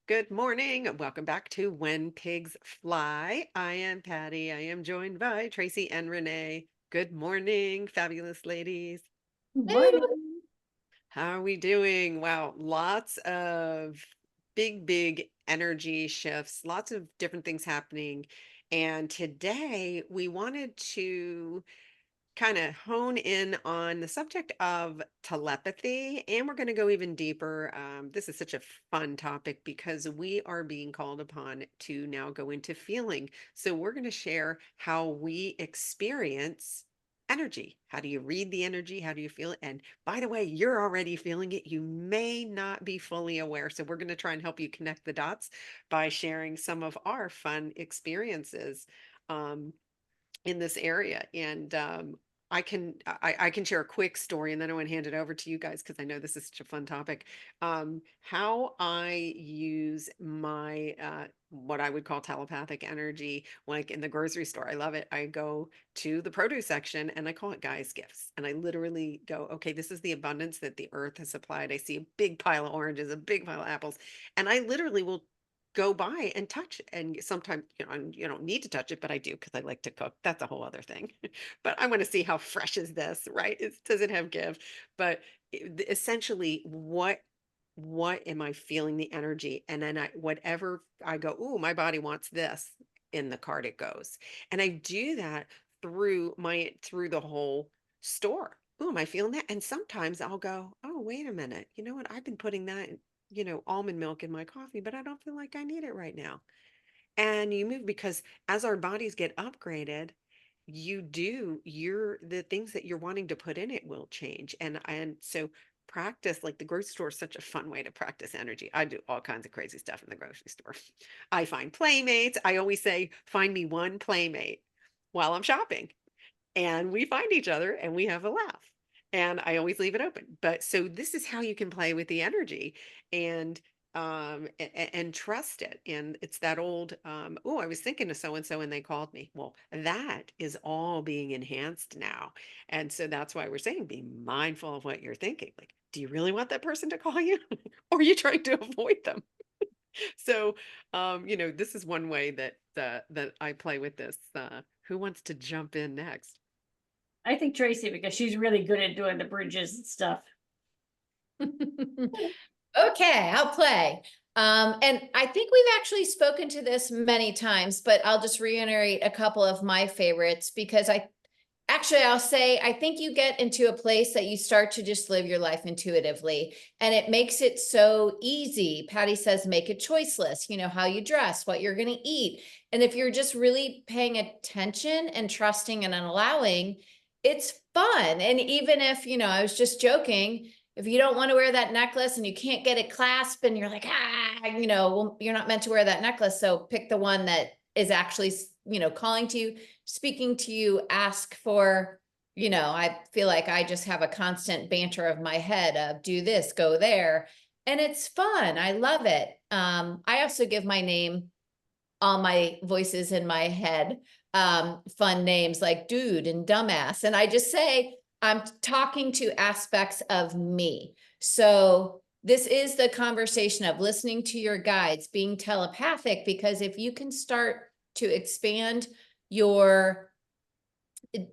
Good morning. Welcome back to When Pigs Fly. I am Patty. I am joined by Tracy and Renee. Good morning, fabulous ladies. Morning. How are we doing? Wow, lots of big energy shifts, lots of different things happening. And today we wanted to kind of hone in on the subject of telepathy, and we're going to go even deeper. This is such a fun topic because we are being called upon to now go into feeling. So, we're going to share how we experience energy. How do you read the energy? How do you feel it? And by the way, you're already feeling it. You may not be fully aware. So, we're going to try and help you connect the dots by sharing some of our fun experiences. Um, in this area. And I can share a quick story and then I want to hand it over to you guys because I know this is such a fun topic. How I use my what I would call telepathic energy, like in the grocery store. I love it. I go to the produce section and I call it guys' gifts. And I literally go, okay, this is the abundance that the earth has supplied. I see a big pile of oranges, a big pile of apples, and I literally will go by and touch it. And sometimes, you don't need to touch it, but I do because I like to cook. That's a whole other thing. But I want to see how fresh is this, right? Does it have give? But essentially, what am I feeling the energy? And then whatever I go, ooh, my body wants this, in the cart it goes. And I do that through the whole store. Oh, am I feeling that? And sometimes I'll go, oh, wait a minute. You know what? I've been putting that, almond milk in my coffee, but I don't feel like I need it right now. And you move because as our bodies get upgraded, the things that you're wanting to put in it will change. And so practice, like the grocery store is such a fun way to practice energy. I do all kinds of crazy stuff in the grocery store. I find playmates. I always say, find me one playmate while I'm shopping, and we find each other and we have a laugh. And I always leave it open. But so this is how you can play with the energy and and trust it. And it's that old oh, I was thinking of so and so and they called me. Well, that is all being enhanced now. And so that's why we're saying be mindful of what you're thinking. Like, do you really want that person to call you? Or are you trying to avoid them? So this is one way that I play with this. Who wants to jump in next? I think Tracy, because she's really good at doing the bridges and stuff. Okay, I'll play. And I think we've actually spoken to this many times, but I'll just reiterate a couple of my favorites because I'll say, I think you get into a place that you start to just live your life intuitively, and it makes it so easy. Patty says, make a choice list, how you dress, what you're going to eat. And if you're just really paying attention and trusting and allowing, it's fun. And even if, I was just joking, if you don't want to wear that necklace and you can't get it clasped and you're like, well, you're not meant to wear that necklace. So pick the one that is actually, calling to you, speaking to you. Ask for, I feel like I just have a constant banter of my head of do this, go there. And it's fun. I love it. I also give my name, all my voices in my head, fun names like dude and dumbass. And I just say, I'm talking to aspects of me. So this is the conversation of listening to your guides, being telepathic, because if you can start to expand the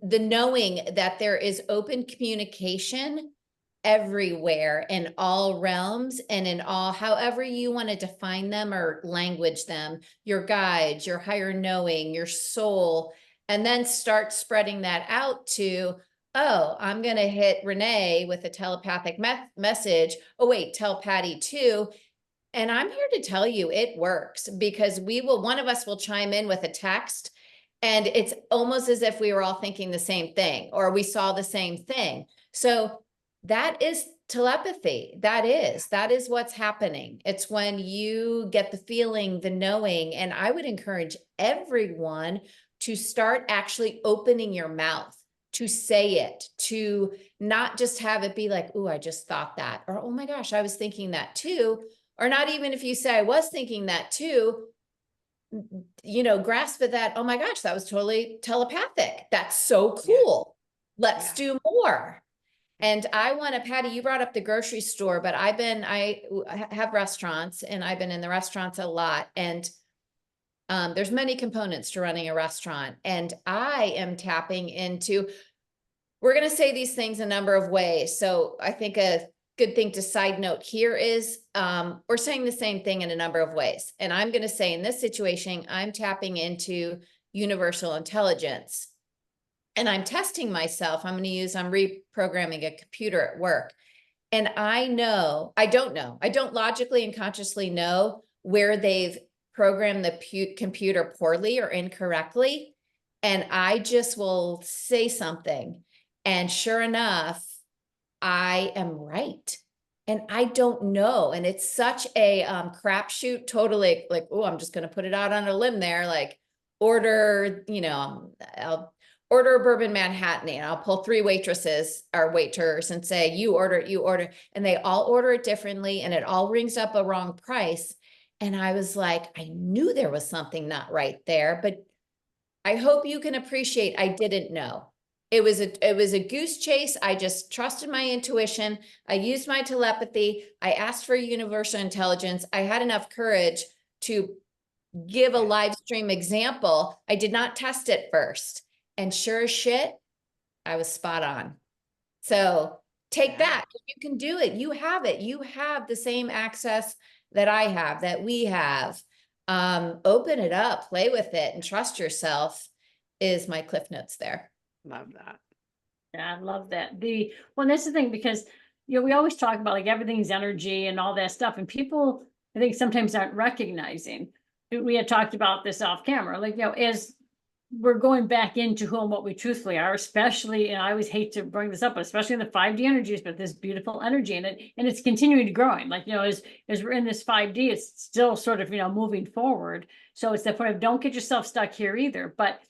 knowing that there is open communication everywhere in all realms and in all, however you want to define them or language them, your guides, your higher knowing, your soul, and then start spreading that out to, oh, I'm going to hit Renee with a telepathic message. Oh, wait, tell Patty too. And I'm here to tell you it works because one of us will chime in with a text, and it's almost as if we were all thinking the same thing or we saw the same thing. So that is telepathy. That is what's happening. It's when you get the feeling, the knowing, and I would encourage everyone to start actually opening your mouth to say it, to not just have it be like, oh, I just thought that, or, oh my gosh, I was thinking that too. Or not even if you say, I was thinking that too, grasp at that. Oh my gosh, that was totally telepathic. That's so Yeah. cool. Let's Yeah. do more. And I want to, Patty, you brought up the grocery store, but I have restaurants and I've been in the restaurants a lot. And there's many components to running a restaurant. And I am tapping into, we're going to say these things a number of ways. So I think a good thing to side note here is we're saying the same thing in a number of ways. And I'm going to say in this situation, I'm tapping into universal intelligence. And I'm testing myself. I'm reprogramming a computer at work. And I don't logically and consciously know where they've programmed the computer poorly or incorrectly. And I just will say something. And sure enough, I am right. And I don't know. And it's such a crapshoot, totally like, oh, I'm just going to put it out on a limb there. Like order, I'll order a bourbon Manhattan and I'll pull 3 waitresses or waiters and say, you order. And they all order it differently. And it all rings up a wrong price. And I was like, I knew there was something not right there, but I hope you can appreciate I didn't know. It was a goose chase. I just trusted my intuition. I used my telepathy. I asked for universal intelligence. I had enough courage to give a live stream example. I did not test it first. And sure as shit, I was spot on. So take that. You can do it. You have it. You have the same access that I have, that we have. Open it up, play with it, and trust yourself is my cliff notes there. Love that. Yeah, I love that. Well, that's the thing, because we always talk about like everything's energy and all that stuff, and people I think sometimes aren't recognizing. We had talked about this off camera, like as we're going back into who and what we truthfully are, especially, and I always hate to bring this up, but especially in the 5D energies, but this beautiful energy in it, and it's continuing to growing. Like, as we're in this 5D, it's still sort of, moving forward. So it's the point of don't get yourself stuck here either. But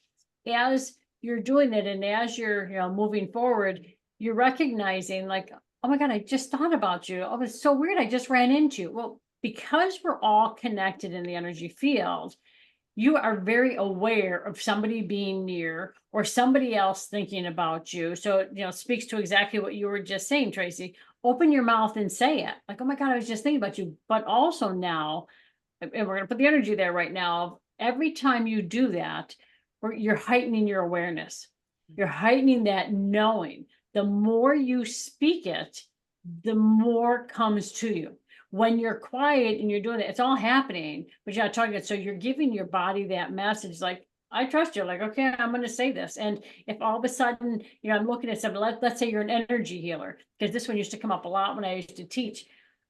as you're doing it and as you're, moving forward, you're recognizing like, oh my God, I just thought about you. Oh, it's so weird. I just ran into you. Well, because we're all connected in the energy field, you are very aware of somebody being near or somebody else thinking about you. So, it speaks to exactly what you were just saying, Tracy. Open your mouth and say it. Like, oh my God, I was just thinking about you. But also now, and we're going to put the energy there right now. Every time you do that, you're heightening your awareness. You're heightening that knowing. The more you speak it, the more comes to you. When you're quiet and you're doing it, it's all happening, but you're not talking it. So you're giving your body that message, like, I trust you. Like, okay, I'm going to say this. And if all of a sudden, I'm looking at something, let's say you're an energy healer, because this one used to come up a lot when I used to teach.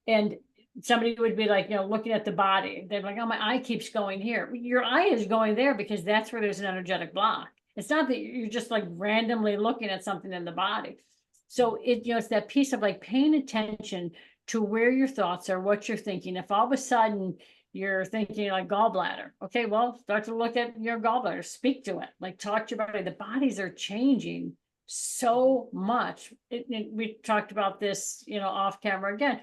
And somebody would be like, looking at the body. They're like, oh, my eye keeps going here. Your eye is going there because that's where there's an energetic block. It's not that you're just like randomly looking at something in the body. So it's that piece of like paying attention to where your thoughts are, what you're thinking. If all of a sudden you're thinking like gallbladder, okay, well, start to look at your gallbladder, speak to it, like talk to your body. The bodies are changing so much. We talked about this, off camera again.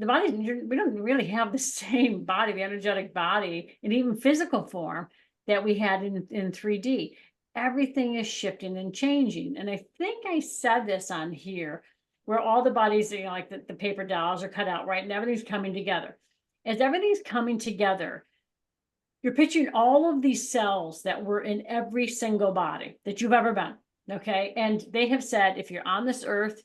The body, we don't really have the same body, the energetic body, and even physical form that we had in 3D. Everything is shifting and changing. And I think I said this on here, where all the bodies, like the paper dolls are cut out, right? And everything's coming together. As everything's coming together, you're picturing all of these cells that were in every single body that you've ever been, okay? And they have said, if you're on this earth,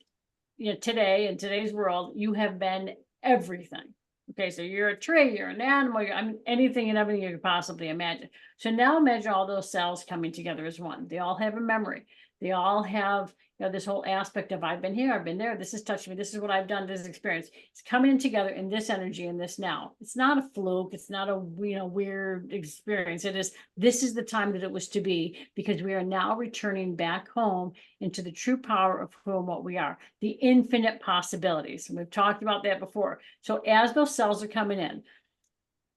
today, in today's world, you have been everything. Okay, so you're a tree, you're an animal, anything and everything you could possibly imagine. So now imagine all those cells coming together as one. They all have a memory. They all have, this whole aspect of I've been here, I've been there, this has touched me, this is what I've done, this experience. It's coming together in this energy, in this now. It's not a fluke. It's not a weird experience. This is the time that it was to be, because we are now returning back home into the true power of who and what we are, the infinite possibilities. And we've talked about that before. So as those cells are coming in,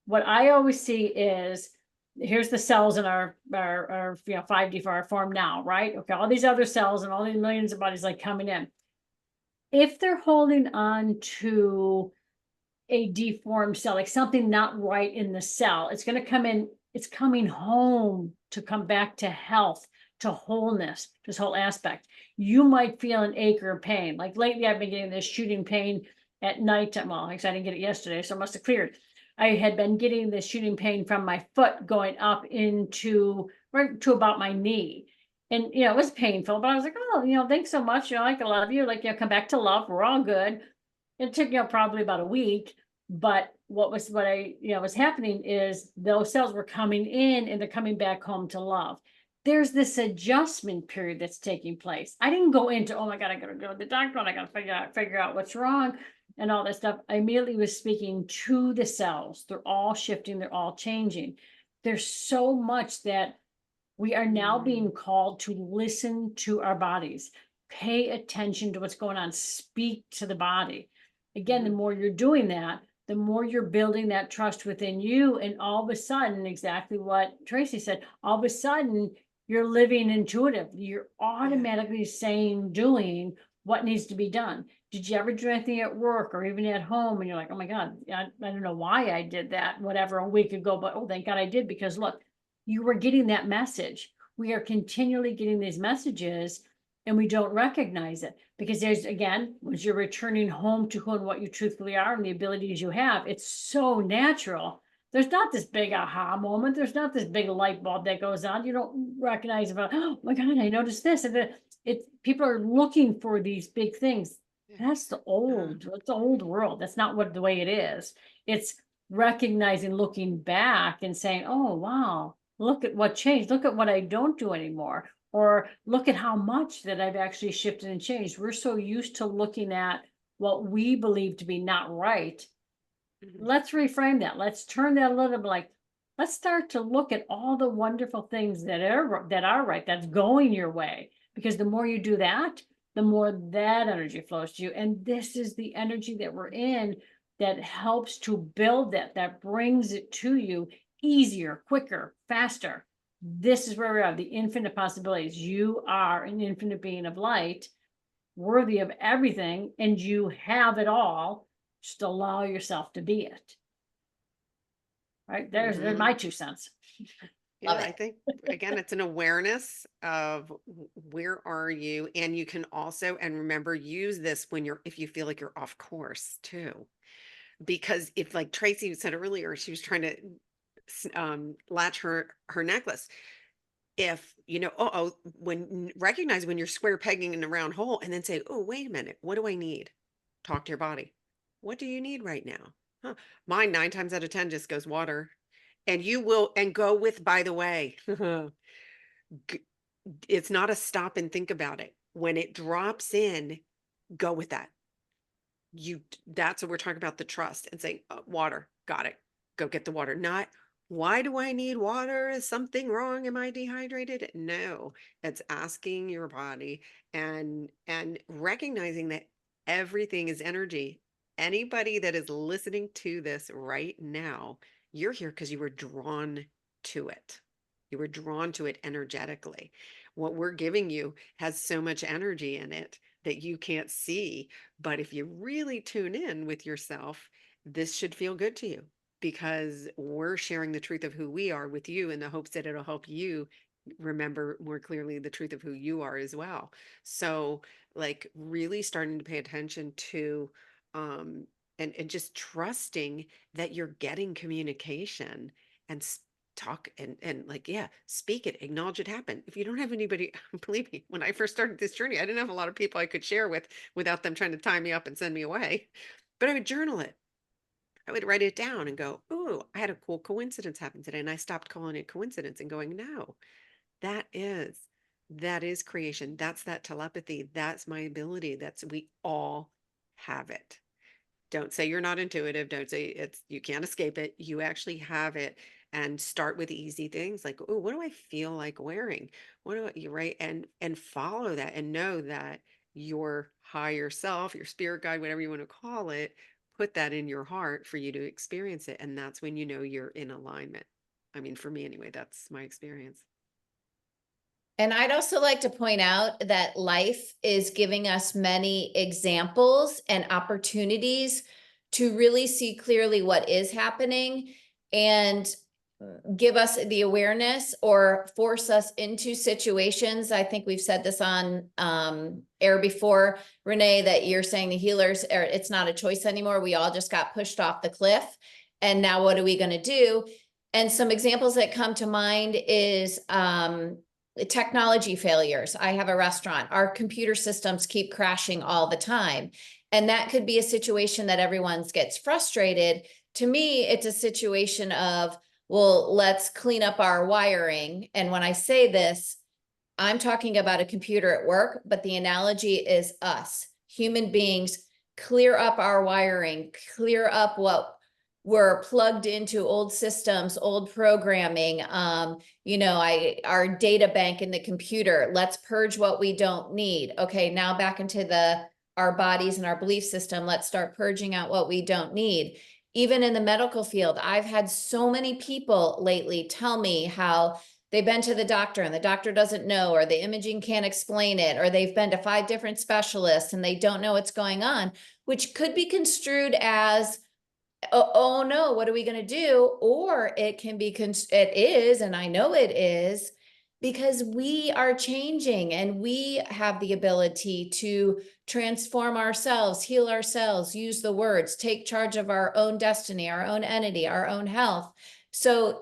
what I always see is, here's the cells in our 5D for our form now, right? Okay, all these other cells and all these millions of bodies like coming in. If they're holding on to a deformed cell, like something not right in the cell, it's going to come in, it's coming home to come back to health, to wholeness, this whole aspect. You might feel an ache or pain. Like lately, I've been getting this shooting pain at nighttime. Well, actually, I didn't get it yesterday, so it must have cleared. I had been getting this shooting pain from my foot going up into right to about my knee. And it was painful, but I was like, oh, thanks so much. Like, I love you. Like, come back to love. We're all good. It took, probably about a week. But was happening is those cells were coming in and they're coming back home to love. There's this adjustment period that's taking place. I didn't go into, oh my God, I gotta go to the doctor and I gotta figure out what's wrong and all that stuff. I immediately was speaking to the cells. They're all shifting, they're all changing. There's so much that we are now being called to listen to our bodies, pay attention to what's going on, speak to the body. Again, the more you're doing that, the more you're building that trust within you. And all of a sudden, exactly what Tracy said, all of a sudden, you're living intuitive. You're automatically saying, doing what needs to be done. Did you ever do anything at work or even at home? And you're like, oh my God, I don't know why I did that, whatever, a week ago, but oh, thank God I did, because look, you were getting that message. We are continually getting these messages and we don't recognize it because there's, again, when you're returning home to who and what you truthfully are and the abilities you have, it's so natural. There's not this big aha moment. There's not this big light bulb that goes on. You don't recognize about, oh my God, I noticed this. And people are looking for these big things. That's the old world. That's not the way it is. It's recognizing, looking back and saying, oh, wow, look at what changed. Look at what I don't do anymore. Or look at how much that I've actually shifted and changed. We're so used to looking at what we believe to be not right. Let's reframe that. Let's turn that a little bit like, let's start to look at all the wonderful things that are right, that's going your way. Because the more you do that, the more that energy flows to you. And this is the energy that we're in that helps to build that brings it to you easier, quicker, faster. This is where we are, the infinite possibilities. You are an infinite being of light, worthy of everything, and you have it all. Just allow yourself to be it. Right? There's my 2 cents. Love I it. think again, it's an awareness of where are you, and you can also, and remember, use this when if you feel like you're off course too, because if, like Tracy said earlier, she was trying to latch her necklace. If recognize when you're square pegging in a round hole, and then say, oh, wait a minute, what do I need? Talk to your body. What do you need right now? Huh. Mine 9 times out of 10 just goes water. And you will, and go with, by the way, it's not a stop and think about it. When it drops in, go with that. That's what we're talking about, the trust, and saying, water, got it. Go get the water. Not, why do I need water? Is something wrong? Am I dehydrated? No, it's asking your body and recognizing that everything is energy. Anybody that is listening to this right now, you're here because you were drawn to it. You were drawn to it energetically. What we're giving you has so much energy in it that you can't see. But if you really tune in with yourself, this should feel good to you, because we're sharing the truth of who we are with you in the hopes that it'll help you remember more clearly the truth of who you are as well. So, like, really starting to pay attention to and just trusting that you're getting communication and talk and like, yeah, speak it, acknowledge it happened. If you don't have anybody, believe me, when I first started this journey, I didn't have a lot of people I could share with without them trying to tie me up and send me away. But I would journal it. I would write it down and go, oh, I had a cool coincidence happen today. And I stopped calling it coincidence and going, no, that is, that is creation. That's that telepathy. That's my ability. We all have it. Don't say you're not intuitive. Don't say you can't escape it. You actually have it. And start with easy things like, oh, what do I feel like wearing? What do you right? And follow that and know that your higher self, your spirit guide, whatever you want to call it, put that in your heart for you to experience it. And that's when you know you're in alignment. I mean, for me anyway, that's my experience. And I'd also like to point out that life is giving us many examples and opportunities to really see clearly what is happening. And give us the awareness or force us into situations. I think we've said this on air before, Renee, that you're saying the healers, it's not a choice anymore. We all just got pushed off the cliff. And now what are we going to do? And some examples that come to mind is technology failures. I have a restaurant. Our computer systems keep crashing all the time. And that could be a situation that everyone gets frustrated. To me, it's a situation of, well, let's clean up our wiring. And when I say this, I'm talking about a computer at work, but the analogy is us, human beings, clear up our wiring, clear up what we're plugged into, old systems, old programming, our data bank in the computer. Let's purge what we don't need. Okay, now back into our bodies and our belief system. Let's start purging out what we don't need. Even in the medical field, I've had so many people lately tell me how they've been to the doctor and the doctor doesn't know, or the imaging can't explain it, or they've been to 5 different specialists and they don't know what's going on, which could be construed as, oh no, what are we going to do? Or it can be, it is, and I know it is, because we are changing and we have the ability to transform ourselves, heal ourselves, use the words, take charge of our own destiny, our own entity, our own health. So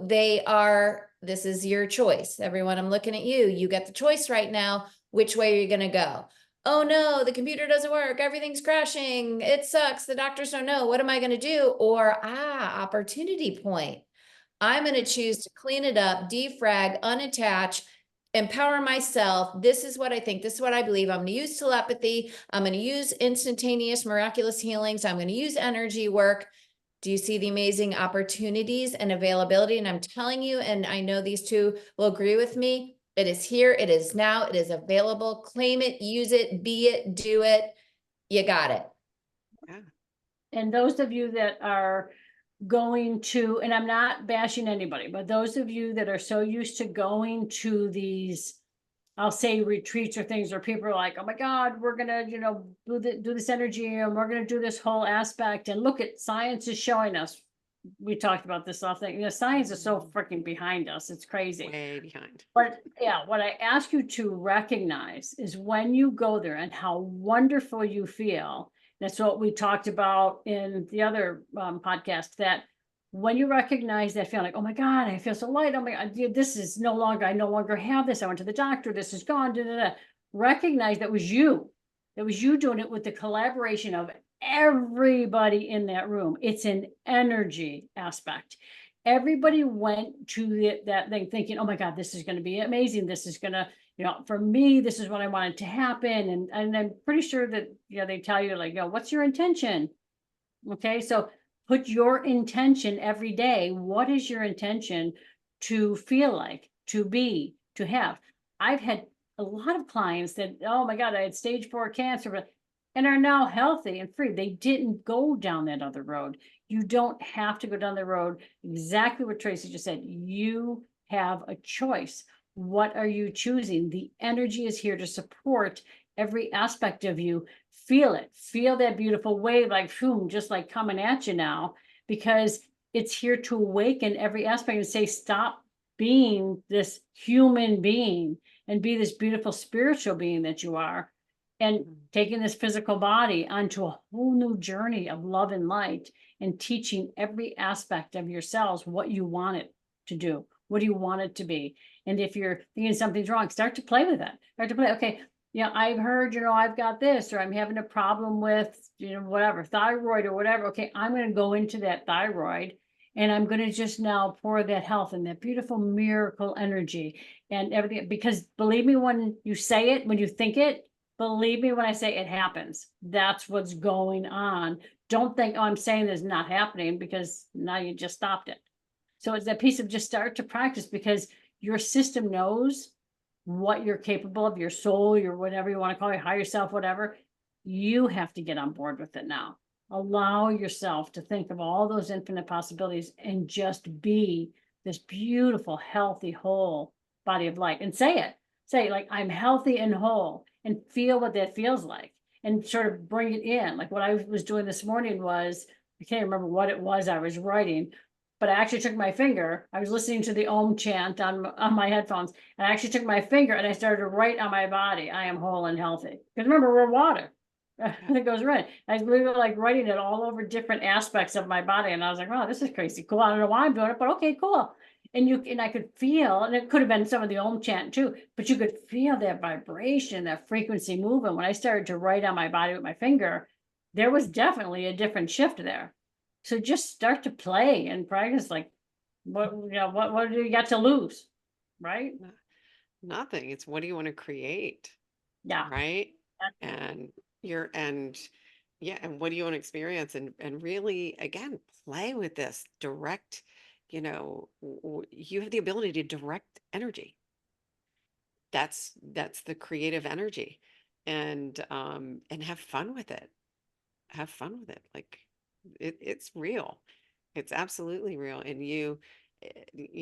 this is your choice. Everyone, I'm looking at you. You get the choice right now. Which way are you going to go? Oh no, the computer doesn't work. Everything's crashing. It sucks. The doctors don't know. What am I going to do? Or, opportunity point. I'm going to choose to clean it up, defrag, unattach, empower myself. This is what I think. This is what I believe. I'm going to use telepathy. I'm going to use instantaneous, miraculous healings. I'm going to use energy work. Do you see the amazing opportunities and availability? And I'm telling you, and I know these two will agree with me, it is here, it is now, it is available. Claim it, use it, be it, do it. You got it. Yeah. And those of you that are going to, and I'm not bashing anybody, but those of you that are so used to going to these, I'll say retreats or things where people are like, oh my God, we're gonna, do this energy and we're gonna do this whole aspect. And look at science is showing us. We talked about this off thing. Science is so freaking behind us. It's crazy. Way behind. But yeah, what I ask you to recognize is when you go there and how wonderful you feel. That's what we talked about in the other podcast, that when you recognize that feeling, like, oh my God, I feel so light. Oh my God, this is no longer, I no longer have this. I went to the doctor. This is gone. Da, da, da. Recognize that was you. That was you doing it with the collaboration of everybody in that room. It's an energy aspect. Everybody went to that thing thinking, oh my God, this is going to be amazing. This is going to, for me, this is what I wanted to happen. And I'm pretty sure that, they tell you like, what's your intention? Okay. So put your intention every day. What is your intention to feel like, to be, to have? I've had a lot of clients that, oh my God, I had stage 4 cancer, and are now healthy and free. They didn't go down that other road. You don't have to go down the road. Exactly what Tracy just said. You have a choice. What are you choosing? The energy is here to support every aspect of you. Feel it. Feel that beautiful wave, like boom, just like coming at you now, because it's here to awaken every aspect and say, stop being this human being and be this beautiful spiritual being that you are. And taking this physical body onto a whole new journey of love and light, and teaching every aspect of yourselves what you want it to do. What do you want it to be? And if you're thinking something's wrong, start to play with it. Start to play. Okay, I've heard, I've got this, or I'm having a problem with, whatever, thyroid or whatever. Okay, I'm going to go into that thyroid, and I'm going to just now pour that health and that beautiful miracle energy and everything. Because believe me, when you say it, when you think it, believe me when I say it happens. That's what's going on. Don't think, oh, I'm saying this is not happening, because now you just stopped it. So it's that piece of just start to practice, because your system knows what you're capable of, your soul, your whatever you want to call it, higher self, whatever. You have to get on board with it now. Allow yourself to think of all those infinite possibilities and just be this beautiful, healthy, whole body of light. And say it. Say, like, I'm healthy and whole, and feel what that feels like, and sort of bring it in. Like what I was doing this morning was, I can't remember what it was I was writing, but I actually took my finger. I was listening to the Om chant on my headphones, and I actually took my finger and I started to write on my body, I am whole and healthy. Because remember, we're water. Yeah. It goes right. I was literally like writing it all over different aspects of my body. And I was like, wow, this is crazy cool. I don't know why I'm doing it, but okay, cool. And I could feel, and it could have been some of the Om chant too, but you could feel that vibration, that frequency moving. When I started to write on my body with my finger, there was definitely a different shift there. So just start to play and practice. Like, what do you got to lose? Right? No- Nothing. It's what do you want to create? Yeah. Right? Exactly. And you're and yeah, and what do you want to experience? And really, again, play with this direct, you have the ability to direct energy. That's the creative energy. And have fun with it. Have fun with it. Like it's real. It's absolutely real. And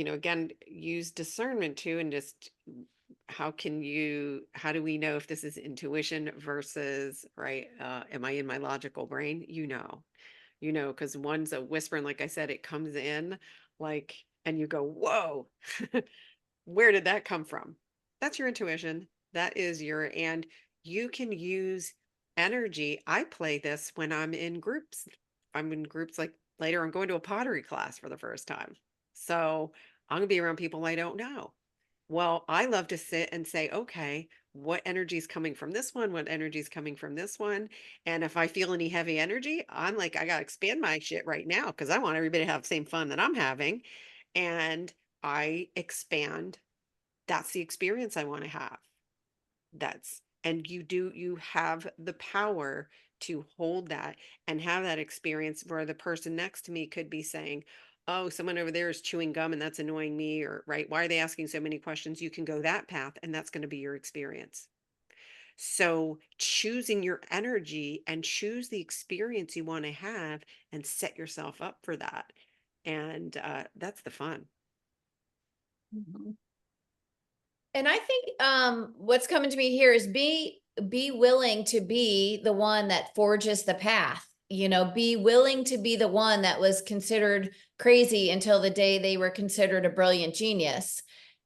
again, use discernment too, and just how do we know if this is intuition versus, right? Am I in my logical brain? Because one's a whisper, and like I said, it comes in like, and you go, whoa, where did that come from? That's your intuition. And you can use energy. I play this when I'm in groups. I'm in groups like later, I'm going to a pottery class for the first time. So I'm going to be around people I don't know. Well, I love to sit and say, okay, what energy is coming from this one? What energy is coming from this one? And if I feel any heavy energy, I'm like, I got to expand my shit right now because I want everybody to have the same fun that I'm having. And I expand. That's the experience I want to have. You have the power to hold that and have that experience where the person next to me could be saying, oh, someone over there is chewing gum and that's annoying me, or right, why are they asking so many questions? You can go that path and that's going to be your experience. So choosing your energy and choose the experience you want to have and set yourself up for that. And that's the fun. Mhm. And I think what's coming to me here is be willing to be the one that forges the path. Be willing to be the one that was considered crazy until the day they were considered a brilliant genius.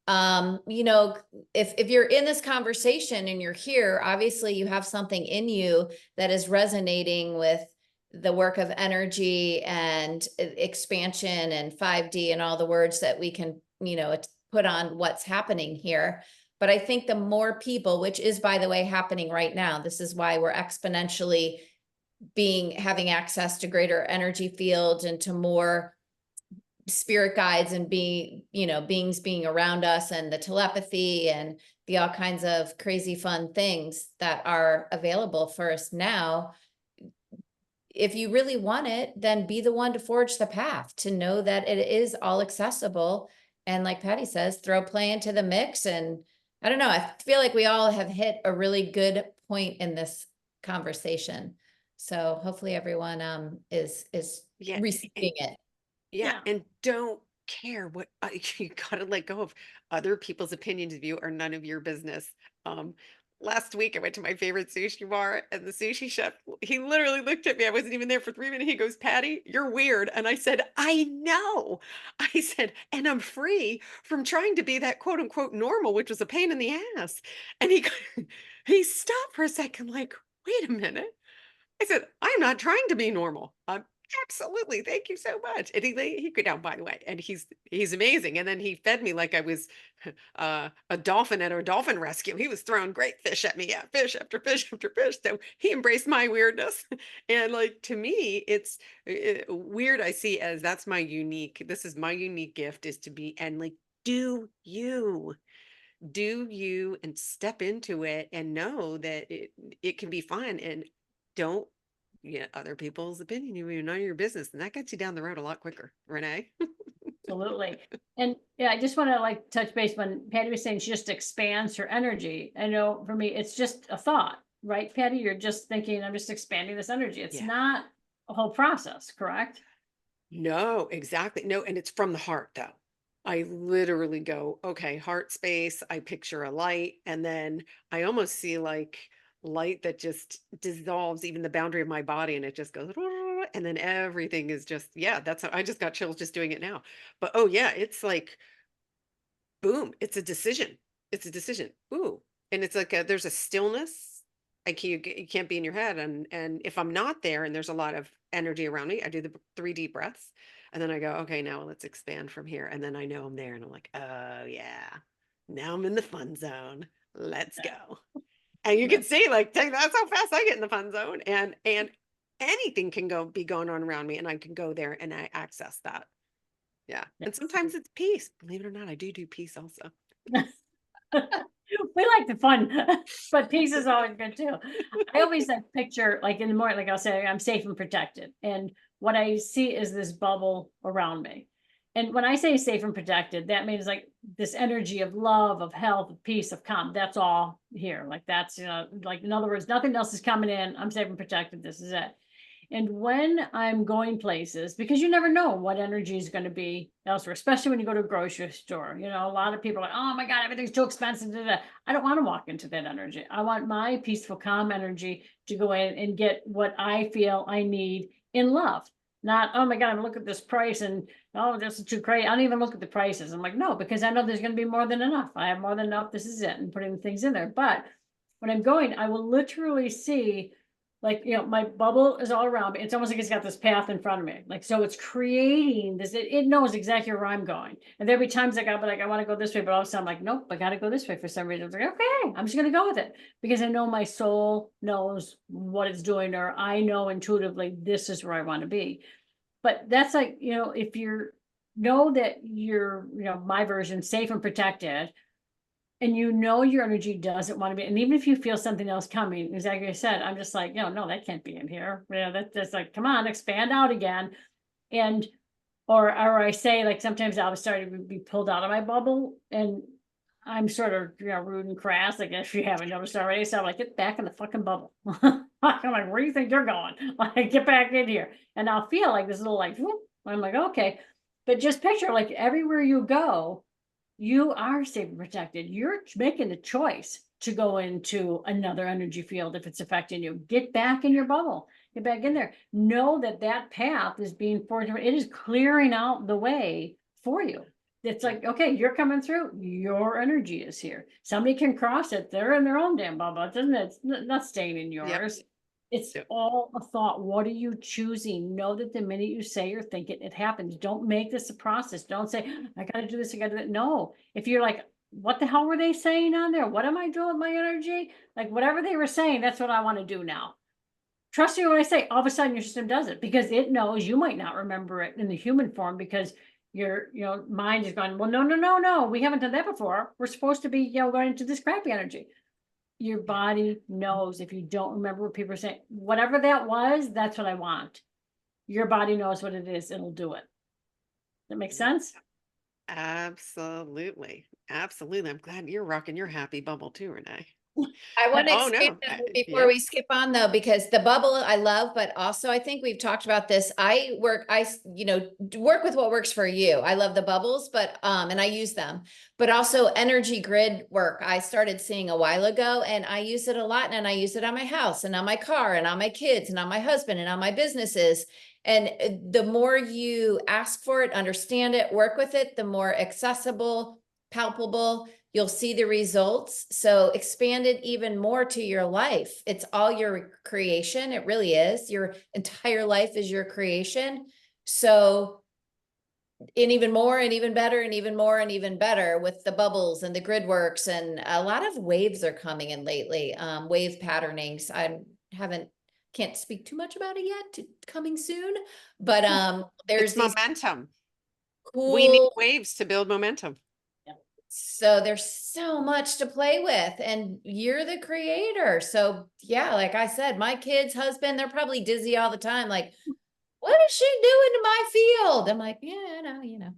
You know, if you're in this conversation and you're here, obviously you have something in you that is resonating with the work of energy and expansion and 5D and all the words that we can, put on what's happening here. But I think the more people, which is, by the way, happening right now, this is why we're exponentially having access to greater energy fields and to more spirit guides and beings being around us, and the telepathy and the all kinds of crazy fun things that are available for us now. If you really want it, then be the one to forge the path, to know that it is all accessible. And like Patty says, throw play into the mix. And I don't know, I feel like we all have hit a really good point in this conversation. So hopefully everyone is Yeah. receiving it. Yeah, Yeah. and don't care what you gotta let go of other people's opinions of you are none of your business. Um, Last week I went to my favorite sushi bar and the sushi chef, he literally looked at me. I wasn't even there for 3 minutes. He goes, Patty, you're weird. And I said, I know. I said, and I'm free from trying to be that quote unquote normal, which was a pain in the ass. And he stopped for a second, like, wait a minute. I said, I'm not trying to be normal. Absolutely. Thank you so much. And he could down, by the way, and he's amazing. And then he fed me like I was a dolphin at a dolphin rescue. He was throwing great fish at me. Yeah, fish after fish after fish. So he embraced my weirdness. And like to me, it's weird. I see as this is my unique gift, is to be and like do you and step into it and know that it can be fun, and don't other people's opinion. You're none of your business, and that gets you down the road a lot quicker, Renee. Absolutely. And yeah, I just want to like touch base when Patty was saying she just expands her energy. I know for me, it's just a thought, right? Patty, you're just thinking, I'm just expanding this energy. It's Yeah. not a whole process, correct? No, exactly. No, and it's from the heart though. I literally go, okay, heart space. I picture a light, and then I almost see like light that just dissolves even the boundary of my body, and it just goes, out, and then everything is just, yeah, that's how I just got chills just doing it now. But oh yeah, it's like boom, it's a decision. It's a decision. Ooh. And it's like there's a stillness. You can't be in your head. And if I'm not there and there's a lot of energy around me, I do the three deep breaths. And then I go, okay, now let's expand from here. And then I know I'm there and I'm like, oh yeah. Now I'm in the fun zone. Let's go. And you can see like that's how fast I get in the fun zone. And anything can be going on around me and I can go there and I access that. Yeah. And Yes. sometimes it's peace. Believe it or not, I do peace also. We like the fun, but peace is always good too. I always like picture like in the morning, like I'll say, I'm safe and protected. And what I see is this bubble around me. And when I say safe and protected, that means like this energy of love, of health, of peace, of calm. That's all here. Like that's, like in other words, nothing else is coming in. I'm safe and protected. This is it. And when I'm going places, because you never know what energy is going to be elsewhere, especially when you go to a grocery store. A lot of people are like, oh my God, everything's too expensive. I don't want to walk into that energy. I want my peaceful, calm energy to go in and get what I feel I need in love. Not, oh my God, I'm looking at this price and oh, this is too crazy. I don't even look at the prices. I'm like, no, because I know there's going to be more than enough. I have more than enough. This is it. And putting things in there. But when I'm going, I will literally see like, my bubble is all around me. It's almost like it's got this path in front of me. Like, so it's creating this, it knows exactly where I'm going. And there'll be times like, I'll be like, I want to go this way, but all of a sudden I'm like, nope, I got to go this way for some reason. It's like, okay, I'm just going to go with it because I know my soul knows what it's doing, or I know intuitively this is where I want to be. But that's like, if know that you're, my version, safe and protected, and your energy doesn't want to be, and even if you feel something else coming, exactly like I said, I'm just like, no, that can't be in here. That's like, come on, expand out again. And or I say, like, sometimes I'll start to be pulled out of my bubble, and I'm sort of, rude and crass, I guess you haven't noticed already. So I'm like, get back in the fucking bubble. I'm like, where do you think you're going? Like, get back in here. And I'll feel like this little like, whoop. I'm like, okay. But just picture like everywhere you go, you are safe and protected. You're making the choice to go into another energy field if it's affecting you. Get back in your bubble. Get back in there. Know that that path is being forged. It is clearing out the way for you. It's like, okay, you're coming through. Your energy is here. Somebody can cross it. They're in their own damn bubble. It's not staying in Yep. yours. It's Yep. all a thought. What are you choosing? Know that the minute you say or think it, it happens. Don't make this a process. Don't say, I got to do this. I got to do that. No, if you're like, what the hell were they saying on there? What am I doing with my energy? Like whatever they were saying, that's what I want to do now. Trust me when I say all of a sudden your system does it because it knows you might not remember it in the human form because your mind is going, well, no. We haven't done that before. We're supposed to be, going into this crappy energy. Your body knows if you don't remember what people are saying, whatever that was, that's what I want. Your body knows what it is, it'll do it. That makes sense? Absolutely. Absolutely. I'm glad you're rocking your happy bubble too, Renee. I want to Oh expand no. on it before Yeah. we skip on though, because the bubble I love, but also I think we've talked about this. Work with what works for you. I love the bubbles, but, and I use them, but also energy grid work. I started seeing a while ago and I use it a lot, and I use it on my house and on my car and on my kids and on my husband and on my businesses. And the more you ask for it, understand it, work with it, the more accessible, palpable, you'll see the results. So expand it even more to your life. It's all your creation. It really is. Your entire life is your creation. So, and even more and even better and even more and even better with the bubbles and the grid works. And a lot of waves are coming in lately. Wave patternings. Can't speak too much about it yet, coming soon, but there's It's these momentum. We need cool, waves to build momentum. so there's so much to play with, and you're the creator. So yeah, like I said, my kids, husband, they're probably dizzy all the time. Like, what is she doing to my field? I'm like, yeah, no.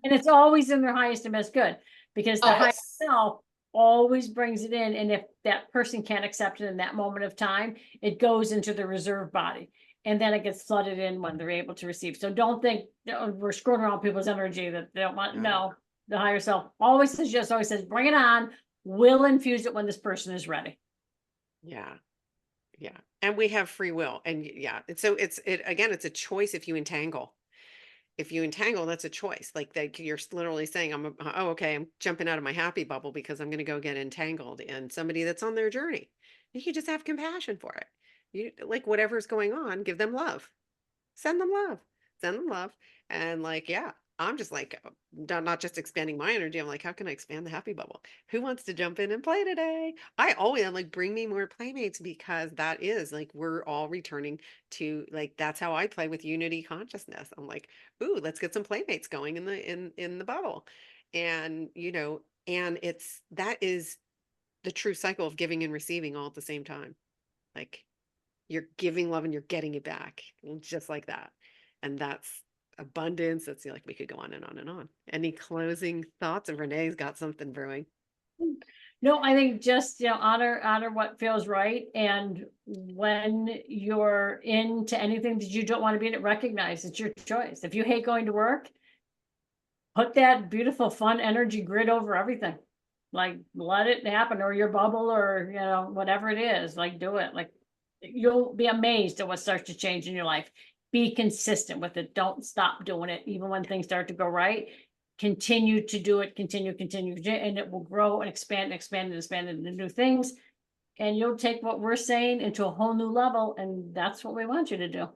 And it's always in their highest and best good because the higher Always. self always brings it in. And if that person can't accept it in that moment of time, it goes into the reserve body. And then it gets flooded in when they're able to receive. So don't think we're screwing around people's energy that they don't want. No, the higher self always says yes, always says, bring it on. We'll infuse it when this person is ready. Yeah. Yeah. And we have free will. And yeah, so again, it's a choice if you entangle. If you entangle, that's a choice. Like you're literally saying, oh, okay, I'm jumping out of my happy bubble because I'm going to go get entangled in somebody that's on their journey. You can just have compassion for it. You like whatever's going on, give them love. Send them love. Send them love. And like, yeah, I'm just like, not just expanding my energy. I'm like, how can I expand the happy bubble? Who wants to jump in and play today? I'm like, bring me more playmates because that is like, we're all returning to like, that's how I play with unity consciousness. I'm like, ooh, let's get some playmates going in the bubble. And, and that is the true cycle of giving and receiving all at the same time. Like, you're giving love and you're getting it back, just like that. And that's abundance. That's like we could go on and on and on. Any closing thoughts? And Renee's got something brewing. No, I think just, honor what feels right. And when you're into anything that you don't want to be in, it, recognize it's your choice. If you hate going to work, put that beautiful, fun energy grid over everything. Like, let it happen, or your bubble, or, whatever it is, like, do it. Like, you'll be amazed at what starts to change in your life. Be consistent with it. Don't stop doing it, even when things start to go right. Continue to do it, continue, and it will grow and expand and expand and expand into new things. And you'll take what we're saying into a whole new level. And that's what we want you to do.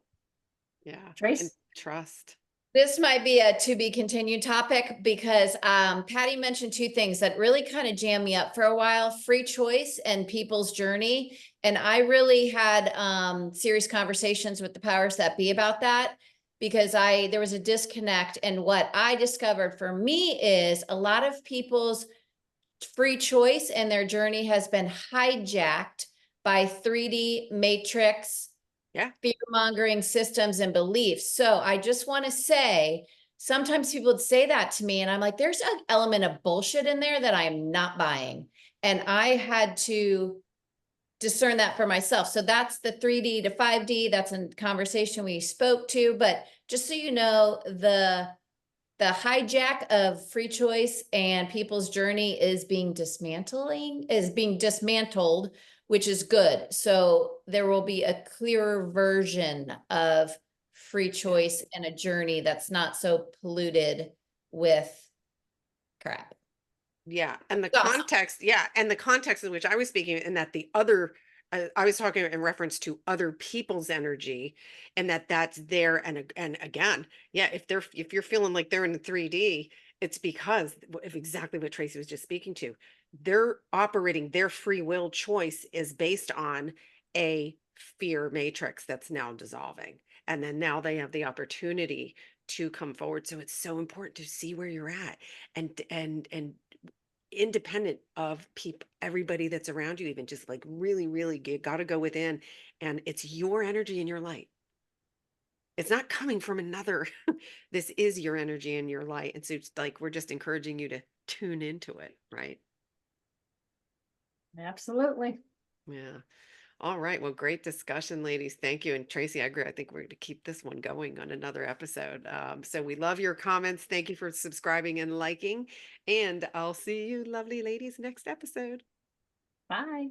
Yeah. And Trace? trust. This might be a to be continued topic because Patty mentioned two things that really kind of jammed me up for a while: free choice and people's journey. And I really had serious conversations with the powers that be about that, because there was a disconnect. And what I discovered for me is a lot of people's free choice and their journey has been hijacked by 3D matrix Yeah. fear-mongering systems and beliefs. So I just want to say, sometimes people would say that to me and I'm like, there's an element of bullshit in there that I am not buying. And I had to discern that for myself. So that's the 3D to 5D. That's a conversation we spoke to. But just so you know, the hijack of free choice and people's journey is being dismantled, which is good. So there will be a clearer version of free choice and a journey that's not so polluted with crap. Yeah. And the Awesome. context, yeah. And the context in which I was speaking, and that the other, I was talking in reference to other people's energy, and that's there. And again, yeah, if you're feeling like they're in the 3D, it's because of exactly what Tracy was just speaking to. They're operating, their free will choice is based on a fear matrix that's now dissolving. And then now they have the opportunity to come forward. So it's so important to see where you're at and independent of people, everybody that's around you, even just like really, you got to go within, and it's your energy and your light. It's not coming from another. This is your energy and your light. And so it's like, we're just encouraging you to tune into it. Right. Absolutely. Yeah. All right. Well, great discussion, ladies. Thank you. And Tracy, I agree. I think we're going to keep this one going on another episode. So we love your comments. Thank you for subscribing and liking. And I'll see you, lovely ladies, next episode. Bye.